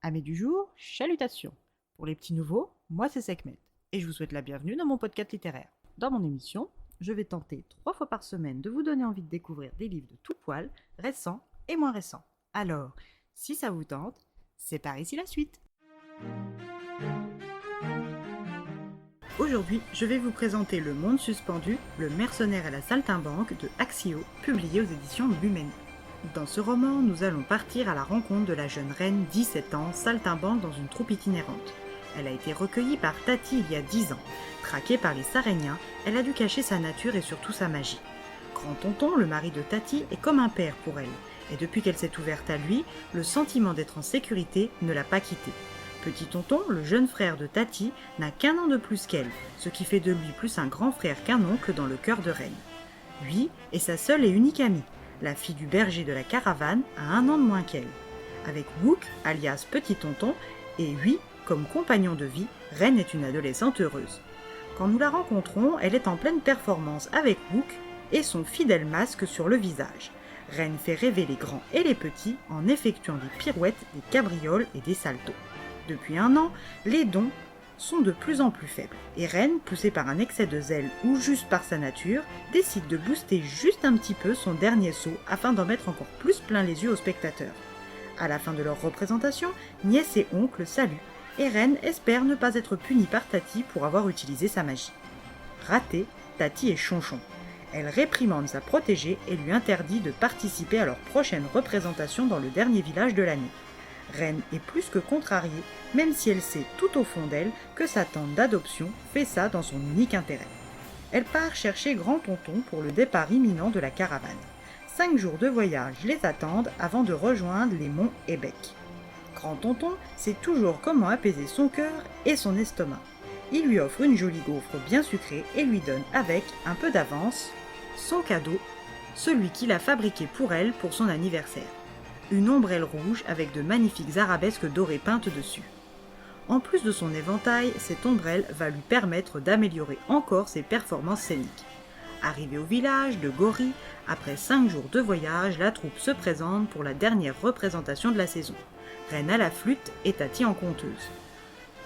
Amis du jour, chalutations. Pour les petits nouveaux, moi c'est Sekhmet, et je vous souhaite la bienvenue dans mon podcast littéraire. Dans mon émission, je vais tenter 3 fois par semaine de vous donner envie de découvrir des livres de tout poil, récents et moins récents. Alors, si ça vous tente, c'est par ici la suite. Aujourd'hui, je vais vous présenter Le Monde suspendu, le mercenaire à la saltimbanque de Axio, publié aux éditions Lumen. Dans ce roman, nous allons partir à la rencontre de la jeune reine, 17 ans, saltimbanque dans une troupe itinérante. Elle a été recueillie par Tati il y a 10 ans. Traquée par les Saréniens, elle a dû cacher sa nature et surtout sa magie. Grand-tonton, le mari de Tati, est comme un père pour elle, et depuis qu'elle s'est ouverte à lui, le sentiment d'être en sécurité ne l'a pas quittée. Petit tonton, le jeune frère de Tati, n'a qu'un an de plus qu'elle, ce qui fait de lui plus un grand frère qu'un oncle dans le cœur de reine. Lui est sa seule et unique amie. La fille du berger de la caravane a 1 an de moins qu'elle. Avec Wook, alias Petit Tonton, et lui, comme compagnon de vie, Reine est une adolescente heureuse. Quand nous la rencontrons, elle est en pleine performance avec Wook et son fidèle masque sur le visage. Reine fait rêver les grands et les petits en effectuant des pirouettes, des cabrioles et des saltos. Depuis 1 an, les dons sont de plus en plus faibles, et Reine, poussée par un excès de zèle ou juste par sa nature, décide de booster juste un petit peu son dernier saut afin d'en mettre encore plus plein les yeux aux spectateurs. À la fin de leur représentation, nièce et oncle saluent, et Reine espère ne pas être punie par Tati pour avoir utilisé sa magie. Ratée, Tati est chonchon. Elle réprimande sa protégée et lui interdit de participer à leur prochaine représentation dans le dernier village de l'année. Reine est plus que contrariée, même si elle sait tout au fond d'elle que sa tante d'adoption fait ça dans son unique intérêt. Elle part chercher grand-tonton pour le départ imminent de la caravane. 5 jours de voyage les attendent avant de rejoindre les monts Ébec. Grand-tonton sait toujours comment apaiser son cœur et son estomac. Il lui offre une jolie gaufre bien sucrée et lui donne avec un peu d'avance son cadeau, celui qu'il a fabriqué pour elle pour son anniversaire. Une ombrelle rouge avec de magnifiques arabesques dorées peintes dessus. En plus de son éventail, cette ombrelle va lui permettre d'améliorer encore ses performances scéniques. Arrivée au village de Gori, après 5 jours de voyage, la troupe se présente pour la dernière représentation de la saison. Reine à la flûte et Tati en conteuse.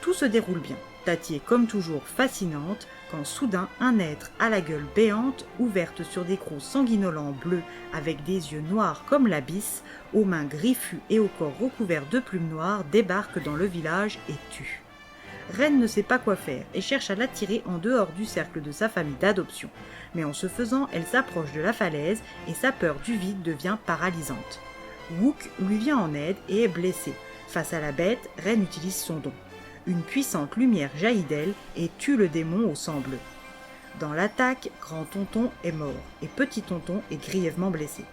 Tout se déroule bien. Tati est comme toujours fascinante quand soudain un être à la gueule béante, ouverte sur des crocs sanguinolents bleus avec des yeux noirs comme l'abysse, aux mains griffues et au corps recouvert de plumes noires débarque dans le village et tue. Reine ne sait pas quoi faire et cherche à l'attirer en dehors du cercle de sa famille d'adoption. Mais en ce faisant, elle s'approche de la falaise et sa peur du vide devient paralysante. Wook lui vient en aide et est blessé. Face à la bête, Reine utilise son don. Une puissante lumière jaillit d'elle et tue le démon au sang bleu. Dans l'attaque, grand-tonton est mort et petit-tonton est grièvement blessé.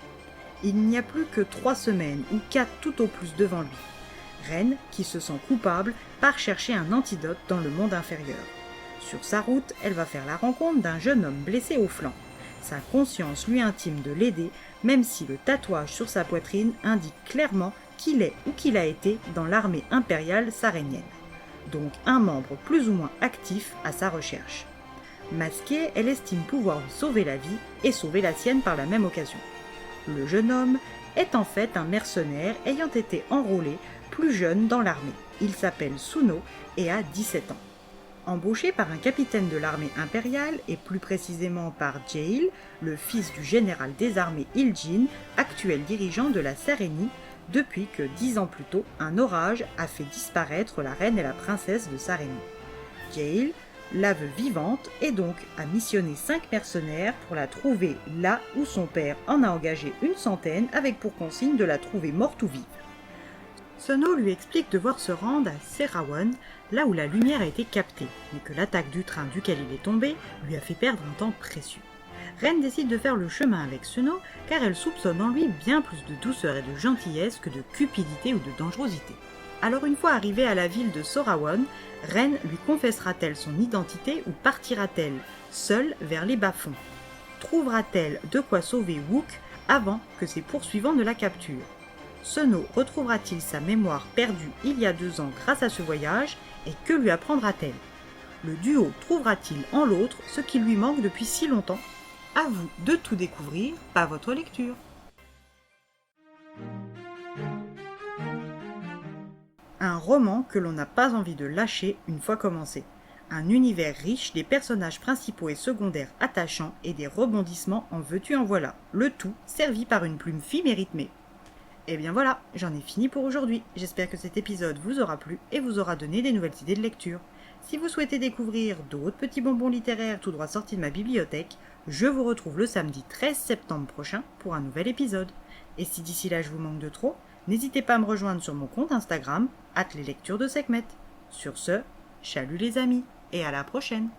Il n'y a plus que 3 semaines ou 4 tout au plus devant lui. Reine, qui se sent coupable, part chercher un antidote dans le monde inférieur. Sur sa route, elle va faire la rencontre d'un jeune homme blessé au flanc. Sa conscience lui intime de l'aider, même si le tatouage sur sa poitrine indique clairement qu'il est ou qu'il a été dans l'armée impériale sarénienne. Donc un membre plus ou moins actif à sa recherche. Masquée, elle estime pouvoir lui sauver la vie et sauver la sienne par la même occasion. Le jeune homme est en fait un mercenaire ayant été enrôlé plus jeune dans l'armée. Il s'appelle Suno et a 17 ans. Embauché par un capitaine de l'armée impériale et plus précisément par Jail, le fils du général des armées Iljin, actuel dirigeant de la Sarénie, depuis que 10 ans plus tôt, un orage a fait disparaître la reine et la princesse de Sarénie. Jail la veut vivante et donc a missionné 5 mercenaires pour la trouver là où son père en a engagé une centaine avec pour consigne de la trouver morte ou vive. Suno lui explique devoir se rendre à Serawan, là où la lumière a été captée, mais que l'attaque du train duquel il est tombé lui a fait perdre un temps précieux. Reine décide de faire le chemin avec Suno car elle soupçonne en lui bien plus de douceur et de gentillesse que de cupidité ou de dangerosité. Alors une fois arrivée à la ville de Sorawan, Reine lui confessera-t-elle son identité ou partira-t-elle seule vers les bas-fonds? Trouvera-t-elle de quoi sauver Wook avant que ses poursuivants ne la capturent? Suno retrouvera-t-il sa mémoire perdue il y a 2 ans grâce à ce voyage et que lui apprendra-t-elle? Le duo trouvera-t-il en l'autre ce qui lui manque depuis si longtemps? À vous de tout découvrir par votre lecture. Un roman que l'on n'a pas envie de lâcher une fois commencé. Un univers riche, des personnages principaux et secondaires attachants et des rebondissements en veux-tu en voilà. Le tout servi par une plume fine et rythmée. Et bien voilà, j'en ai fini pour aujourd'hui. J'espère que cet épisode vous aura plu et vous aura donné des nouvelles idées de lecture. Si vous souhaitez découvrir d'autres petits bonbons littéraires tout droit sortis de ma bibliothèque, je vous retrouve le samedi 13 septembre prochain pour un nouvel épisode. Et si d'ici là je vous manque de trop, n'hésitez pas à me rejoindre sur mon compte Instagram, @leslecturesdeSekhmet. Sur ce, chalut les amis, et à la prochaine!